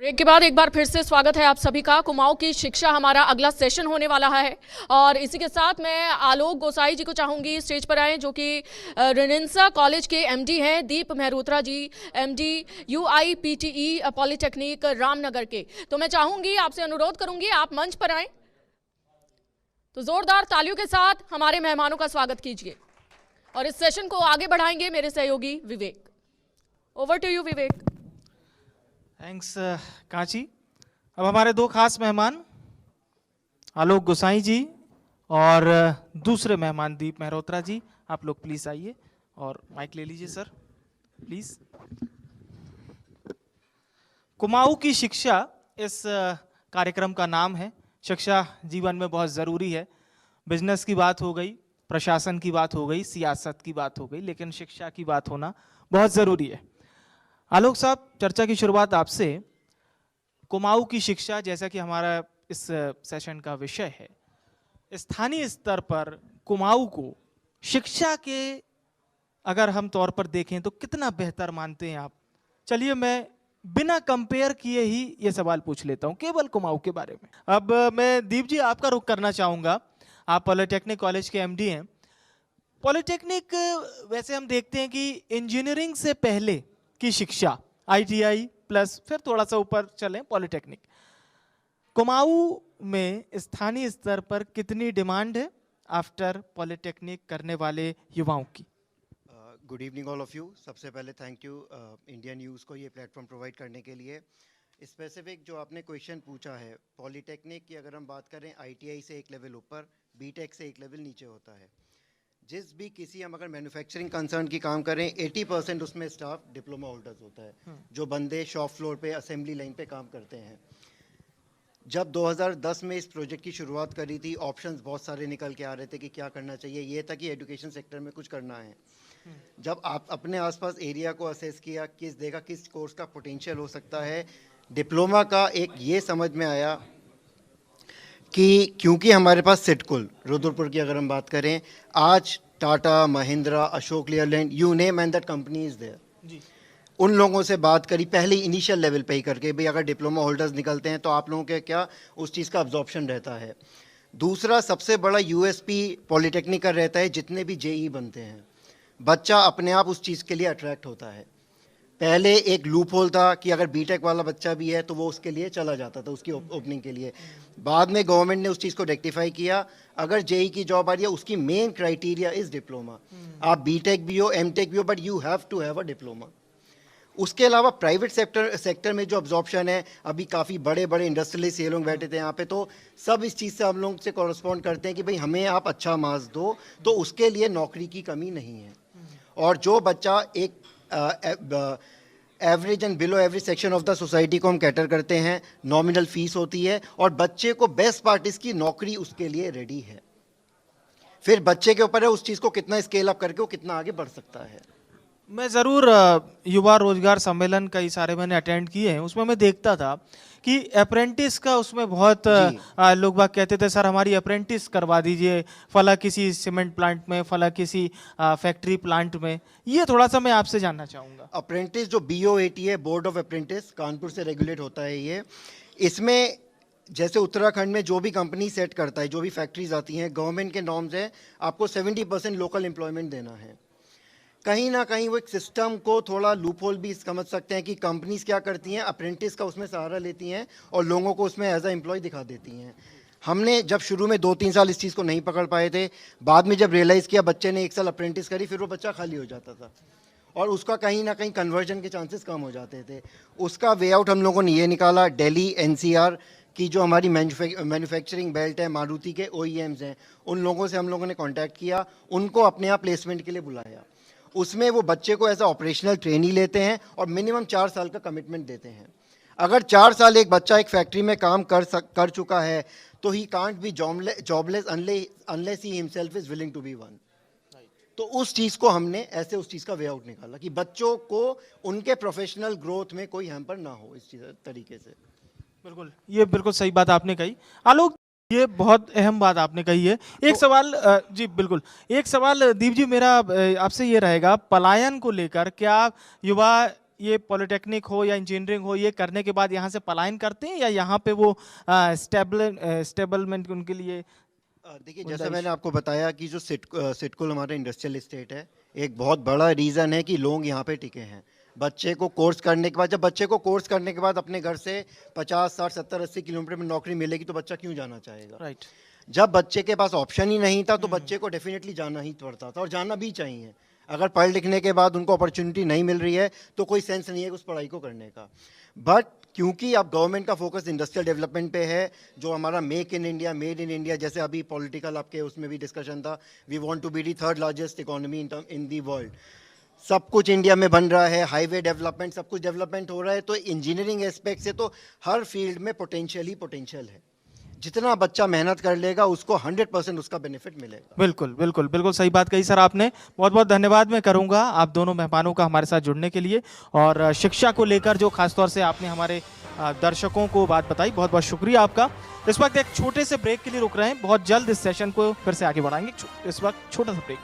Break के बाद एक बार फिर से स्वागत है आप सभी का। कुमाऊं की शिक्षा हमारा अगला सेशन होने वाला है और इसी के साथ मैं आलोक गोसाई जी को चाहूंगी स्टेज पर आए, जो कि रेनेसा कॉलेज के एमडी हैं, दीप मेहरोत्रा जी एमडी UIPTE पॉलिटेक्निक रामनगर के। तो मैं चाहूंगी, आपसे अनुरोध करूंगी, आप मंच पर आए तो जोरदार तालियों के साथ हमारे मेहमानों का स्वागत कीजिए और इस सेशन को आगे बढ़ाएंगे मेरे सहयोगी Vivek. Over to you Vivek. Thanks Kanchi. अब हमारे दो खास मेहमान आलोक गोसाई जी और दूसरे मेहमान दीप मेहरोत्रा जी, आप लोग प्लीज आइए और माइक ले लीजिए सर प्लीज। कुमाऊं की शिक्षा इस कार्यक्रम का नाम है। शिक्षा जीवन में बहुत ज़रूरी है। बिजनेस की बात हो गई, प्रशासन की बात हो गई, सियासत की बात हो गई, लेकिन शिक्षा की बात होना बहुत ज़रूरी है। आलोक साहब, चर्चा की शुरुआत आपसे। कुमाऊं की शिक्षा, जैसा कि हमारा इस सेशन का विषय है, स्थानीय स्तर पर कुमाऊं को शिक्षा के अगर हम तौर पर देखें तो कितना बेहतर मानते हैं आप? चलिए मैं बिना कंपेयर किए ही ये सवाल पूछ लेता हूं, केवल कुमाऊं के बारे में। अब मैं दीप जी आपका रुख करना चाहूंगा। आप पॉलिटेक्निक कॉलेज के एमडी हैं। पॉलिटेक्निक, वैसे हम देखते हैं कि इंजीनियरिंग से पहले की शिक्षा ITI प्लस फिर थोड़ा सा ऊपर चलें पॉलिटेक्निक। कुमाऊं में स्थानीय स्तर पर कितनी डिमांड है आफ्टर पॉलिटेक्निक करने वाले युवाओं की? Good evening all of you. सबसे पहले थैंक यू इंडिया न्यूज़ को ये प्लेटफॉर्म प्रोवाइड करने के लिए। स्पेसिफिक जो आपने क्वेश्चन पूछा है, पॉलिटेक्निक की अगर हम बात करें, ITI से एक लेवल ऊपर, BTech से एक लेवल नीचे होता है। जिस भी किसी हम अगर मैन्युफैक्चरिंग कंसर्न की काम करें, 80% उसमें स्टाफ डिप्लोमा होल्डर्स होता है, जो बंदे शॉप फ्लोर पे असेंबली लाइन पे काम करते हैं। जब 2010 में इस प्रोजेक्ट की शुरुआत करी थी, ऑप्शंस बहुत सारे निकल के आ रहे थे कि क्या करना चाहिए। ये था कि एजुकेशन सेक्टर में कुछ करना है। जब आप अपने आसपास एरिया को असेस किया, देखा किस कोर्स का पोटेंशियल हो सकता है, डिप्लोमा का एक ये समझ में आया कि क्योंकि हमारे पास सिडकुल रुद्रपुर की अगर हम बात करें, आज Tata, Mahindra, Ashok Leyland, you name and that company is there. उन लोगों से बात करी पहले इनिशियल लेवल पे ही करके, भाई अगर डिप्लोमा होल्डर्स निकलते हैं तो आप लोगों के क्या उस चीज़ का अब्जॉर्प्शन रहता है। दूसरा सबसे बड़ा USP पॉलिटेक्निक का रहता है, जितने भी JEE बनते हैं, बच्चा अपने आप उस चीज़ के लिए अट्रैक्ट होता है। पहले एक लूप होल था कि अगर BTech वाला बच्चा भी है तो वो उसके लिए चला जाता था, उसकी ओपनिंग के लिए। बाद में गवर्नमेंट ने उस चीज़ को रेक्टिफाई किया। अगर JEE की जॉब आ रही है, उसकी मेन क्राइटेरिया इज़ डिप्लोमा। आप BTech भी हो, MTech भी हो, but you have to have a diploma. उसके अलावा प्राइवेट सेक्टर में जो अब्जॉर्प्शन है, अभी काफ़ी बड़े बड़े इंडस्ट्रियलिस्ट ये लोग बैठे थे यहाँ पे, तो सब इस चीज़ से हम लोग से कॉरस्पॉन्ड करते हैं कि भाई हमें आप अच्छा मार्क्स दो, तो उसके लिए नौकरी की कमी नहीं है। और जो बच्चा एक average and below average section of the society को हम कैटर करते हैं, नॉमिनल फीस होती है, और बच्चे को बेस्ट पार्ट इसकी नौकरी उसके लिए रेडी है। फिर बच्चे के ऊपर है उस चीज़ को कितना स्केल अप करके वो कितना आगे बढ़ सकता है। मैं ज़रूर युवा रोजगार सम्मेलन कई सारे मैंने अटेंड किए हैं, उसमें मैं देखता था कि अप्रेंटिस का उसमें बहुत लोग बाग कहते थे, सर हमारी अप्रेंटिस करवा दीजिए फला किसी सीमेंट प्लांट में, फला किसी फैक्ट्री प्लांट में। ये थोड़ा सा मैं आपसे जानना चाहूँगा। अप्रेंटिस जो BOAT है, बोर्ड ऑफ अप्रेंटिस, कानपुर से रेगुलेट होता है ये। इसमें जैसे उत्तराखंड में जो भी कंपनी सेट करता है, जो भी फैक्ट्रीज आती हैं, गवर्नमेंट के नॉर्म्स हैं, आपको 70% लोकल एम्प्लॉयमेंट देना है। कहीं ना कहीं वो एक सिस्टम को थोड़ा लूप होल भी समझ सकते हैं कि कंपनीज क्या करती हैं, अप्रेंटिस का उसमें सहारा लेती हैं और लोगों को उसमें एज अ एम्प्लॉय दिखा देती हैं। हमने जब शुरू में 2-3 साल इस चीज़ को नहीं पकड़ पाए थे, बाद में जब रियलाइज़ किया, बच्चे ने 1 साल अप्रेंटिस करी, फिर वो बच्चा खाली हो जाता था और उसका कहीं ना कहीं कन्वर्जन के चांसेस कम हो जाते थे। उसका वे आउट हम लोगों ने ये निकाला, दिल्ली NCR की जो हमारी मैन्युफैक्चरिंग बेल्ट है, मारुति के OEMs हैं, उन लोगों से हम लोगों ने कॉन्टैक्ट किया, उनको अपने यहाँ प्लेसमेंट के लिए बुलाया। उसमें वो बच्चे को एज अ ऑपरेशनल ट्रेनी लेते हैं और मिनिमम 4 साल का कमिटमेंट देते हैं। अगर 4 साल एक बच्चा एक फैक्ट्री में काम कर चुका है तो he can't be jobless unless he himself is willing to be one. तो उस चीज़ को हमने ऐसे उस चीज़ का वे आउट निकाला कि बच्चों को उनके प्रोफेशनल ग्रोथ में कोई हैम्पर ना हो इस तरीके से। बिल्कुल, ये बिल्कुल सही बात आपने कही आलोक, ये बहुत अहम बात आपने कही है। एक सवाल जी बिल्कुल, एक सवाल दीप जी मेरा आपसे ये रहेगा, पलायन को लेकर क्या युवा ये पॉलिटेक्निक हो या इंजीनियरिंग हो, ये करने के बाद यहाँ से पलायन करते हैं या यहाँ पे वो स्टेबलमेंट उनके लिए? देखिए, जैसा मैंने आपको बताया कि जो सिडकुल हमारा इंडस्ट्रियल एस्टेट है, एक बहुत बड़ा रीज़न है कि लोग यहाँ पे टिके हैं। बच्चे को कोर्स करने के बाद, जब बच्चे को कोर्स करने के बाद अपने घर से 50, 60, 70, 80 किलोमीटर में नौकरी मिलेगी तो बच्चा क्यों जाना चाहेगा? राइट। जब बच्चे के पास ऑप्शन ही नहीं था तो बच्चे को डेफिनेटली जाना ही पड़ता था, और जाना भी चाहिए। अगर पढ़ लिखने के बाद उनको अपॉर्चुनिटी नहीं मिल रही है तो कोई सेंस नहीं है उस पढ़ाई को करने का। बट क्योंकि अब गवर्नमेंट का फोकस इंडस्ट्रियल डेवलपमेंट पे है, जो हमारा make in India, made in India, जैसे अभी पॉलिटिकल आपके उसमें भी डिस्कशन था, we want to be the 3rd largest economy in the world. सब कुछ इंडिया में बन रहा है, हाईवे डेवलपमेंट, सब कुछ डेवलपमेंट हो रहा है, तो इंजीनियरिंग एस्पेक्ट से तो हर फील्ड में पोटेंशियल ही पोटेंशियल है। जितना बच्चा मेहनत कर लेगा उसको 100% उसका बेनिफिट मिलेगा। बिल्कुल बिल्कुल बिल्कुल सही बात कही सर आपने। बहुत बहुत धन्यवाद मैं करूंगा आप दोनों मेहमानों का हमारे साथ जुड़ने के लिए, और शिक्षा को लेकर जो खासतौर से आपने हमारे दर्शकों को बात बताई, बहुत बहुत शुक्रिया आपका। इस वक्त एक छोटे से ब्रेक के लिए रुक रहे हैं, बहुत जल्द इस सेशन को फिर से आगे बढ़ाएंगे। इस वक्त छोटा सा ब्रेक।